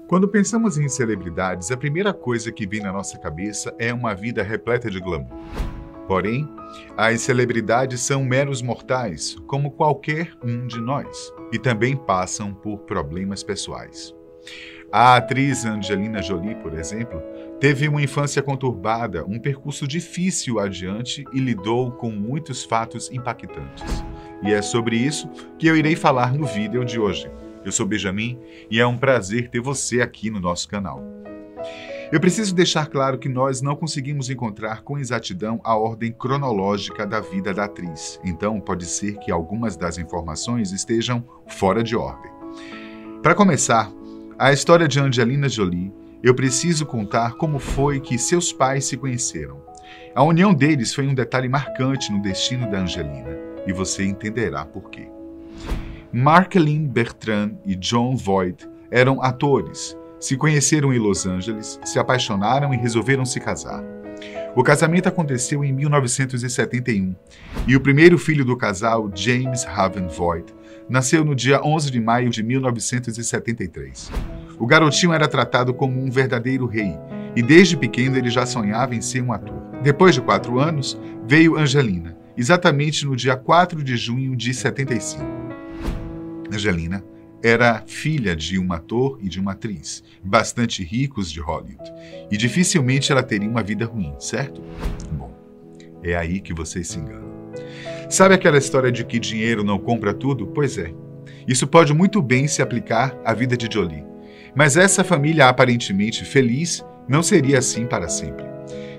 Quando pensamos em celebridades, a primeira coisa que vem na nossa cabeça é uma vida repleta de glamour. Porém, as celebridades são meros mortais, como qualquer um de nós, e também passam por problemas pessoais. A atriz Angelina Jolie, por exemplo, teve uma infância conturbada, um percurso difícil adiante e lidou com muitos fatos impactantes. E é sobre isso que eu irei falar no vídeo de hoje. Eu sou Benjamin e é um prazer ter você aqui no nosso canal. Eu preciso deixar claro que nós não conseguimos encontrar com exatidão a ordem cronológica da vida da atriz, então pode ser que algumas das informações estejam fora de ordem. Para começar, a história de Angelina Jolie, eu preciso contar como foi que seus pais se conheceram. A união deles foi um detalhe marcante no destino da Angelina, e você entenderá por quê. Marceline Bertrand e Jon Voight eram atores, se conheceram em Los Angeles, se apaixonaram e resolveram se casar. O casamento aconteceu em 1971 e o primeiro filho do casal, James Haven Voight, nasceu no dia 11 de maio de 1973. O garotinho era tratado como um verdadeiro rei e desde pequeno ele já sonhava em ser um ator. Depois de 4 anos, veio Angelina, exatamente no dia 4 de junho de 75. Angelina era filha de um ator e de uma atriz, bastante ricos de Hollywood, e dificilmente ela teria uma vida ruim, certo? Bom, é aí que vocês se enganam. Sabe aquela história de que dinheiro não compra tudo? Pois é, isso pode muito bem se aplicar à vida de Jolie. Mas essa família aparentemente feliz não seria assim para sempre.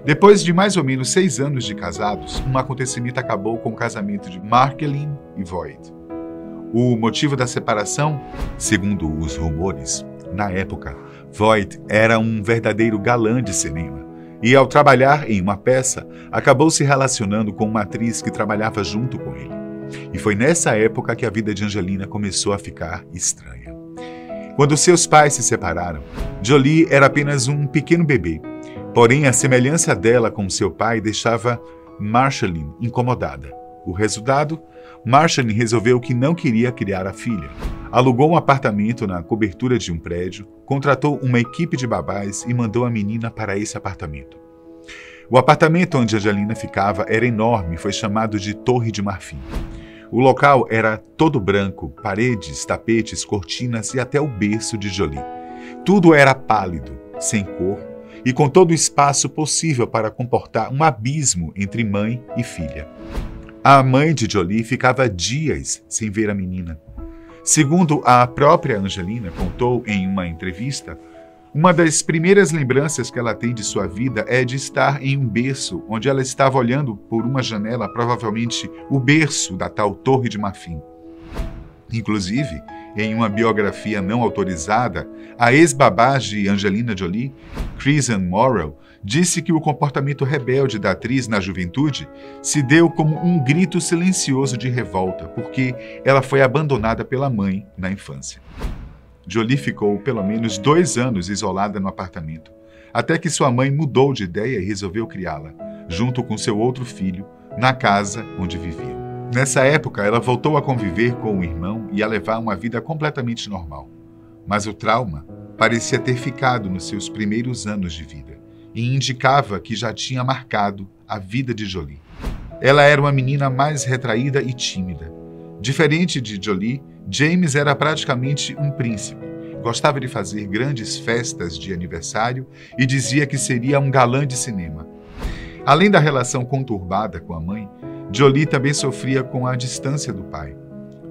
Depois de mais ou menos 6 anos de casados, um acontecimento acabou com o casamento de Marceline e Voight. O motivo da separação, segundo os rumores, na época, Voight era um verdadeiro galã de cinema e, ao trabalhar em uma peça, acabou se relacionando com uma atriz que trabalhava junto com ele. E foi nessa época que a vida de Angelina começou a ficar estranha. Quando seus pais se separaram, Jolie era apenas um pequeno bebê, porém a semelhança dela com seu pai deixava Marceline incomodada. O resultado? Marceline resolveu que não queria criar a filha. Alugou um apartamento na cobertura de um prédio, contratou uma equipe de babás e mandou a menina para esse apartamento. O apartamento onde Angelina ficava era enorme e foi chamado de Torre de Marfim. O local era todo branco, paredes, tapetes, cortinas e até o berço de Jolie. Tudo era pálido, sem cor e com todo o espaço possível para comportar um abismo entre mãe e filha. A mãe de Jolie ficava dias sem ver a menina. Segundo a própria Angelina contou em uma entrevista, uma das primeiras lembranças que ela tem de sua vida é de estar em um berço onde ela estava olhando por uma janela, provavelmente o berço da tal Torre de Marfim. Inclusive, em uma biografia não autorizada, a ex-babá de Angelina Jolie, Kristen Morrell, disse que o comportamento rebelde da atriz na juventude se deu como um grito silencioso de revolta, porque ela foi abandonada pela mãe na infância. Jolie ficou pelo menos 2 anos isolada no apartamento, até que sua mãe mudou de ideia e resolveu criá-la, junto com seu outro filho, na casa onde viviam. Nessa época, ela voltou a conviver com o irmão e a levar uma vida completamente normal. Mas o trauma parecia ter ficado nos seus primeiros anos de vida e indicava que já tinha marcado a vida de Jolie. Ela era uma menina mais retraída e tímida. Diferente de Jolie, James era praticamente um príncipe. Gostava de fazer grandes festas de aniversário e dizia que seria um galã de cinema. Além da relação conturbada com a mãe, Jolie também sofria com a distância do pai.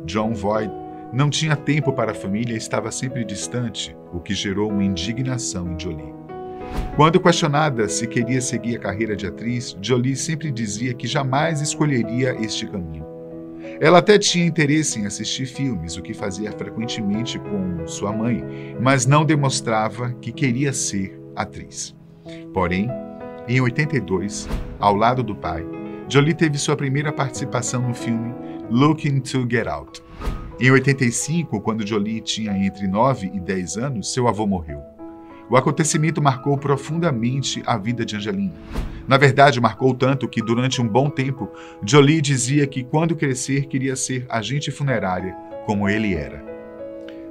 Jon Voight não tinha tempo para a família e estava sempre distante, o que gerou uma indignação em Jolie. Quando questionada se queria seguir a carreira de atriz, Jolie sempre dizia que jamais escolheria este caminho. Ela até tinha interesse em assistir filmes, o que fazia frequentemente com sua mãe, mas não demonstrava que queria ser atriz. Porém, em 82, ao lado do pai, Jolie teve sua primeira participação no filme Looking to Get Out. Em 85, quando Jolie tinha entre 9 e 10 anos, seu avô morreu. O acontecimento marcou profundamente a vida de Angelina. Na verdade, marcou tanto que, durante um bom tempo, Jolie dizia que, quando crescer, queria ser agente funerária, como ele era.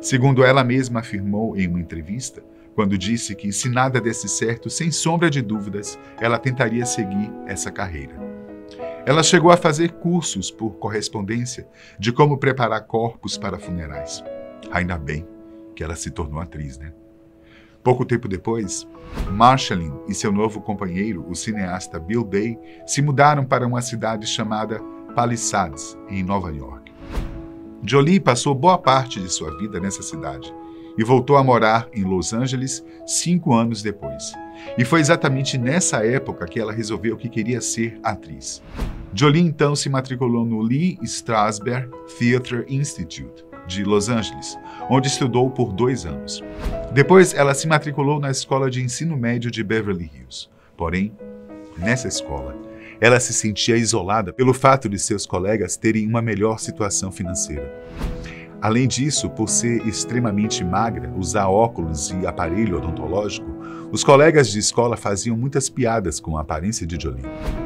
Segundo ela mesma afirmou em uma entrevista, quando disse que se nada desse certo, sem sombra de dúvidas, ela tentaria seguir essa carreira. Ela chegou a fazer cursos por correspondência de como preparar corpos para funerais. Ainda bem que ela se tornou atriz, né? Pouco tempo depois, Marshalline e seu novo companheiro, o cineasta Bill Day, se mudaram para uma cidade chamada Palisades, em Nova York. Jolie passou boa parte de sua vida nessa cidade e voltou a morar em Los Angeles 5 anos depois. E foi exatamente nessa época que ela resolveu que queria ser atriz. Jolie então se matriculou no Lee Strasberg Theatre Institute, de Los Angeles, onde estudou por 2 anos. Depois, ela se matriculou na Escola de Ensino Médio de Beverly Hills. Porém, nessa escola, ela se sentia isolada pelo fato de seus colegas terem uma melhor situação financeira. Além disso, por ser extremamente magra, usar óculos e aparelho odontológico, os colegas de escola faziam muitas piadas com a aparência de Jolie.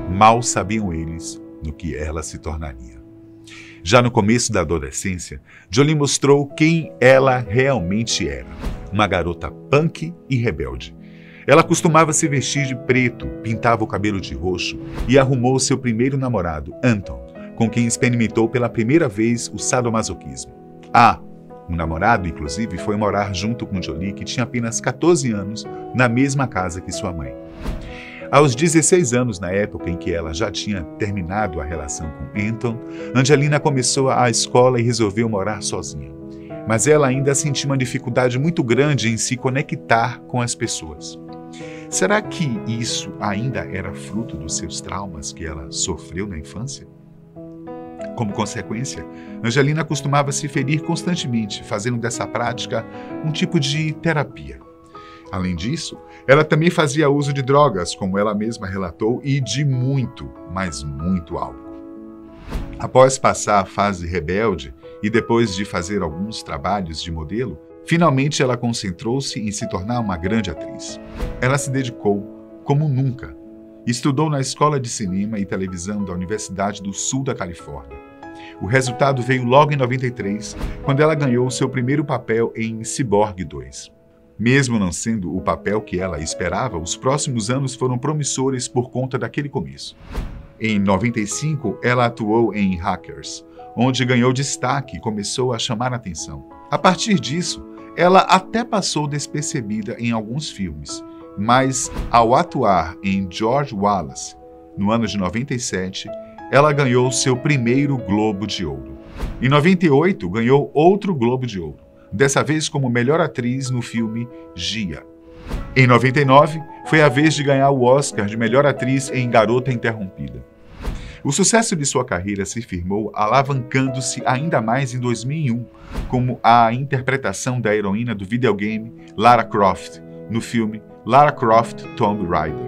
Mal sabiam eles no que ela se tornaria. Já no começo da adolescência, Jolie mostrou quem ela realmente era. Uma garota punk e rebelde. Ela costumava se vestir de preto, pintava o cabelo de roxo e arrumou seu primeiro namorado, Anton, com quem experimentou pela primeira vez o sadomasoquismo. Um namorado, inclusive, foi morar junto com Jolie, que tinha apenas 14 anos, na mesma casa que sua mãe. Aos 16 anos, na época em que ela já tinha terminado a relação com Anton, Angelina começou a escola e resolveu morar sozinha. Mas ela ainda sentia uma dificuldade muito grande em se conectar com as pessoas. Será que isso ainda era fruto dos seus traumas que ela sofreu na infância? Como consequência, Angelina costumava se ferir constantemente, fazendo dessa prática um tipo de terapia. Além disso, ela também fazia uso de drogas, como ela mesma relatou, e de muito, mas muito álcool. Após passar a fase rebelde e depois de fazer alguns trabalhos de modelo, finalmente ela concentrou-se em se tornar uma grande atriz. Ela se dedicou como nunca. Estudou na Escola de Cinema e Televisão da Universidade do Sul da Califórnia. O resultado veio logo em 93, quando ela ganhou seu primeiro papel em Cyborg 2. Mesmo não sendo o papel que ela esperava, os próximos anos foram promissores por conta daquele começo. Em 95, ela atuou em Hackers, onde ganhou destaque e começou a chamar a atenção. A partir disso, ela até passou despercebida em alguns filmes, mas ao atuar em George Wallace, no ano de 97, ela ganhou seu primeiro Globo de Ouro. Em 98, ganhou outro Globo de Ouro, dessa vez como melhor atriz no filme Gia. Em 99, foi a vez de ganhar o Oscar de melhor atriz em Garota Interrompida. O sucesso de sua carreira se firmou alavancando-se ainda mais em 2001, como a interpretação da heroína do videogame Lara Croft, no filme Lara Croft Tomb Raider.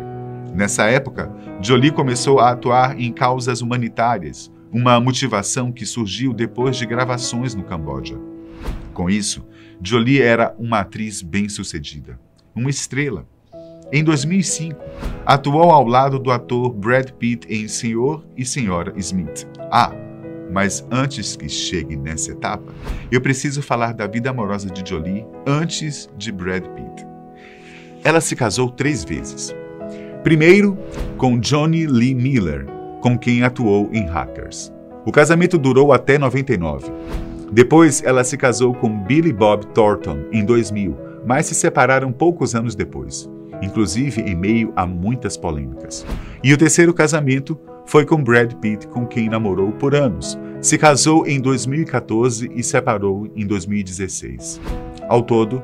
Nessa época, Jolie começou a atuar em causas humanitárias, uma motivação que surgiu depois de gravações no Camboja. Com isso, Jolie era uma atriz bem-sucedida, uma estrela. Em 2005, atuou ao lado do ator Brad Pitt em Senhor e Senhora Smith. Mas antes que chegue nessa etapa, eu preciso falar da vida amorosa de Jolie antes de Brad Pitt. Ela se casou 3 vezes. Primeiro, com Johnny Lee Miller, com quem atuou em Hackers. O casamento durou até 99. Depois, ela se casou com Billy Bob Thornton em 2000, mas se separaram poucos anos depois, inclusive em meio a muitas polêmicas. E o terceiro casamento foi com Brad Pitt, com quem namorou por anos. Se casou em 2014 e separou em 2016. Ao todo,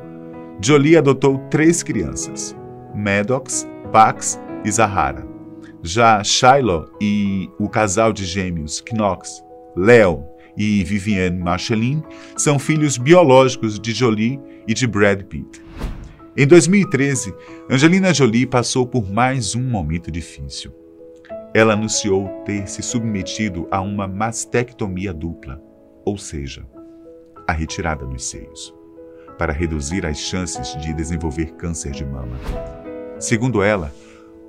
Jolie adotou 3 crianças, Maddox, Bax e Zahara. Já Shiloh e o casal de gêmeos Knox, Leo e Vivienne Marshalline são filhos biológicos de Jolie e de Brad Pitt. Em 2013, Angelina Jolie passou por mais um momento difícil. Ela anunciou ter se submetido a uma mastectomia dupla, ou seja, a retirada dos seios, para reduzir as chances de desenvolver câncer de mama. Segundo ela,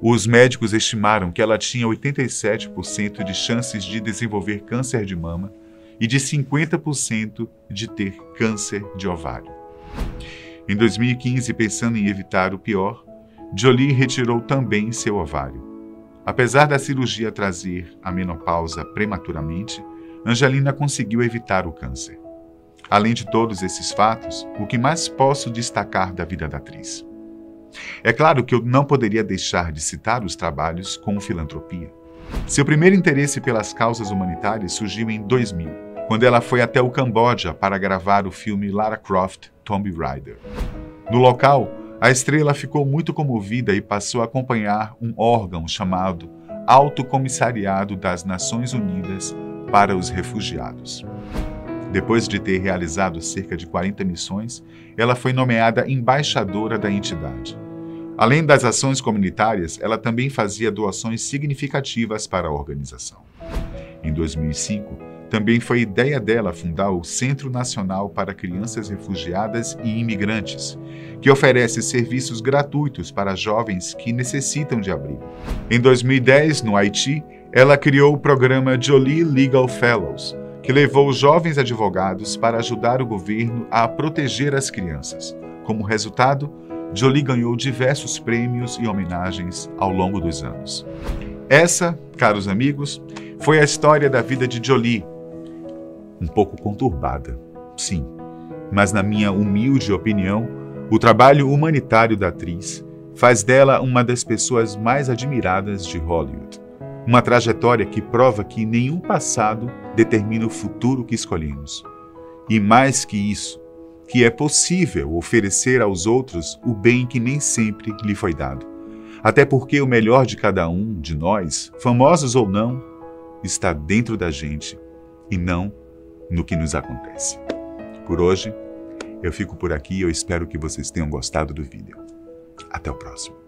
os médicos estimaram que ela tinha 87% de chances de desenvolver câncer de mama e de 50% de ter câncer de ovário. Em 2015, pensando em evitar o pior, Jolie retirou também seu ovário. Apesar da cirurgia trazer a menopausa prematuramente, Angelina conseguiu evitar o câncer. Além de todos esses fatos, o que mais posso destacar da vida da atriz? É claro que eu não poderia deixar de citar os trabalhos com filantropia. Seu primeiro interesse pelas causas humanitárias surgiu em 2000, quando ela foi até o Camboja para gravar o filme Lara Croft Tomb Raider. No local, a estrela ficou muito comovida e passou a acompanhar um órgão chamado Alto Comissariado das Nações Unidas para os Refugiados. Depois de ter realizado cerca de 40 missões, ela foi nomeada embaixadora da entidade. Além das ações comunitárias, ela também fazia doações significativas para a organização. Em 2005, também foi ideia dela fundar o Centro Nacional para Crianças Refugiadas e Imigrantes, que oferece serviços gratuitos para jovens que necessitam de abrigo. Em 2010, no Haiti, ela criou o programa Jolie Legal Fellows, que levou jovens advogados para ajudar o governo a proteger as crianças. Como resultado, Jolie ganhou diversos prêmios e homenagens ao longo dos anos. Essa, caros amigos, foi a história da vida de Jolie. Um pouco conturbada, sim, mas na minha humilde opinião, o trabalho humanitário da atriz faz dela uma das pessoas mais admiradas de Hollywood. Uma trajetória que prova que nenhum passado determina o futuro que escolhemos. E mais que isso, que é possível oferecer aos outros o bem que nem sempre lhe foi dado. Até porque o melhor de cada um de nós, famosos ou não, está dentro da gente e não no que nos acontece. Por hoje, eu fico por aqui e eu espero que vocês tenham gostado do vídeo. Até o próximo.